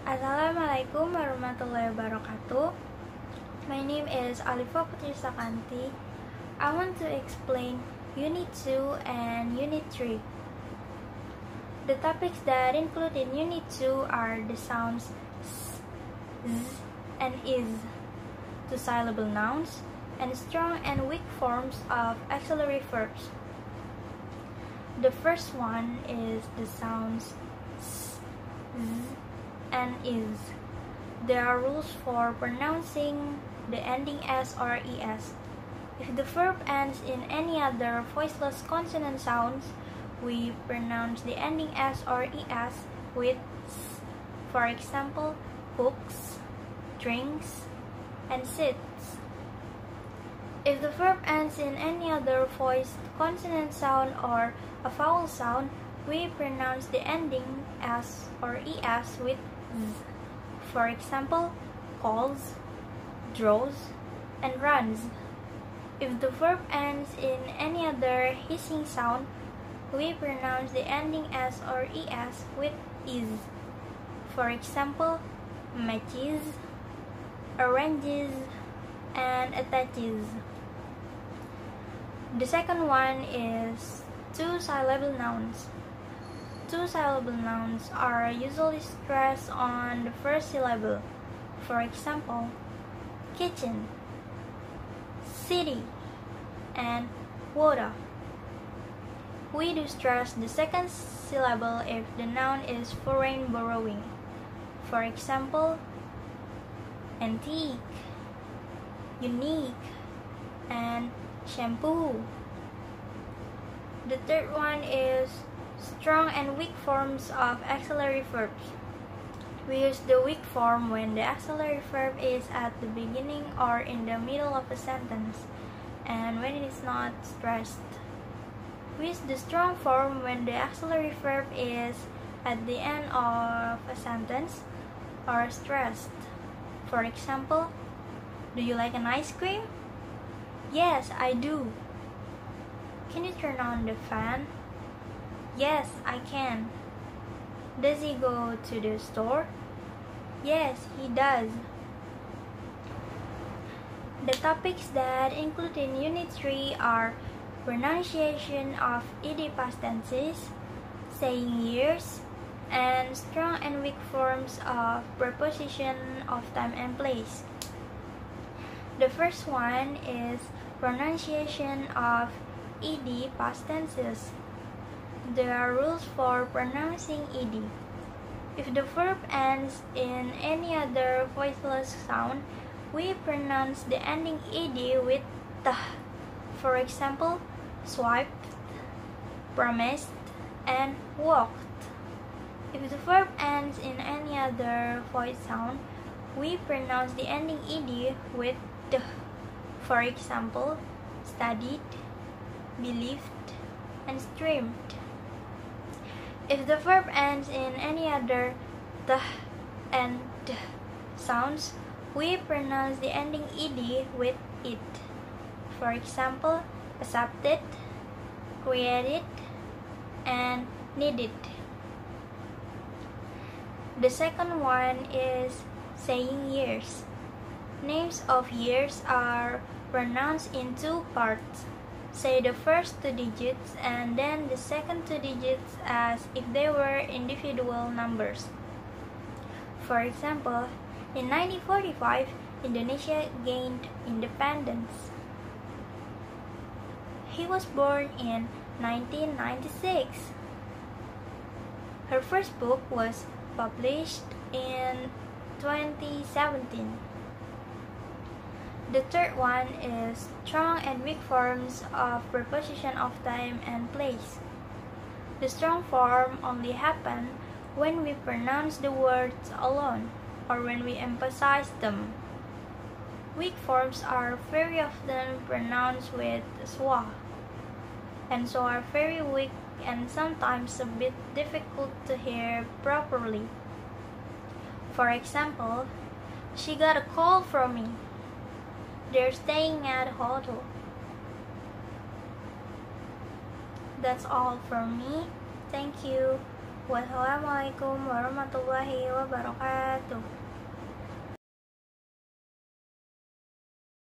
Assalamualaikum warahmatullahi wabarakatuh. My name is Alifah Putri Sakanti. I want to explain Unit 2 and Unit 3. The topics that include in Unit 2 are the sounds s, z, and is, two-syllable nouns, and strong and weak forms of auxiliary verbs. The first one is the sounds s, z, and is. There are rules for pronouncing the ending s or es. If the verb ends in any other voiceless consonant sounds, we pronounce the ending s or es with s. For example, books, drinks, and sits. If the verb ends in any other voiced consonant sound or a vowel sound, we pronounce the ending s or es with z. For example, calls, draws, and runs. If the verb ends in any other hissing sound, we pronounce the ending s or es with is. For example, matches, arranges, and attaches. The second one is two-syllable nouns. Two-syllable nouns are usually stressed on the first syllable. For example, kitchen, city, and water. We do stress the second syllable if the noun is foreign borrowing. For example, antique, unique, and shampoo. The third one is strong and weak forms of auxiliary verbs. We use the weak form when the auxiliary verb is at the beginning or in the middle of a sentence, and when it is not stressed. We use the strong form when the auxiliary verb is at the end of a sentence or stressed. For example, do you like an ice cream? Yes, I do. Can you turn on the fan? Yes, I can. Does he go to the store? Yes, he does. The topics that include in Unit 3 are pronunciation of ed past tenses, saying years, and strong and weak forms of preposition of time and place. The first one is pronunciation of ed past tenses. There are rules for pronouncing ed. If the verb ends in any other voiceless sound, we pronounce the ending ed with th. For example, swiped, promised, and walked. If the verb ends in any other voice sound, we pronounce the ending ed with th. For example, studied, believed, and streamed. If the verb ends in any other th and d sounds, we pronounce the ending ed with it. For example, accepted, created, and needed. The second one is saying years. Names of years are pronounced in two parts. Say the first two digits and then the second two digits as if they were individual numbers. For example, in 1945, Indonesia gained independence. He was born in 1996. Her first book was published in 2017. The third one is strong and weak forms of preposition of time and place. The strong form only happen when we pronounce the words alone or when we emphasize them. Weak forms are very often pronounced with schwa, and so are very weak and sometimes a bit difficult to hear properly. For example, she got a call from me. They're staying at a hotel. That's all from me. Thank you. Wassalamualaikum warahmatullahi wabarakatuh.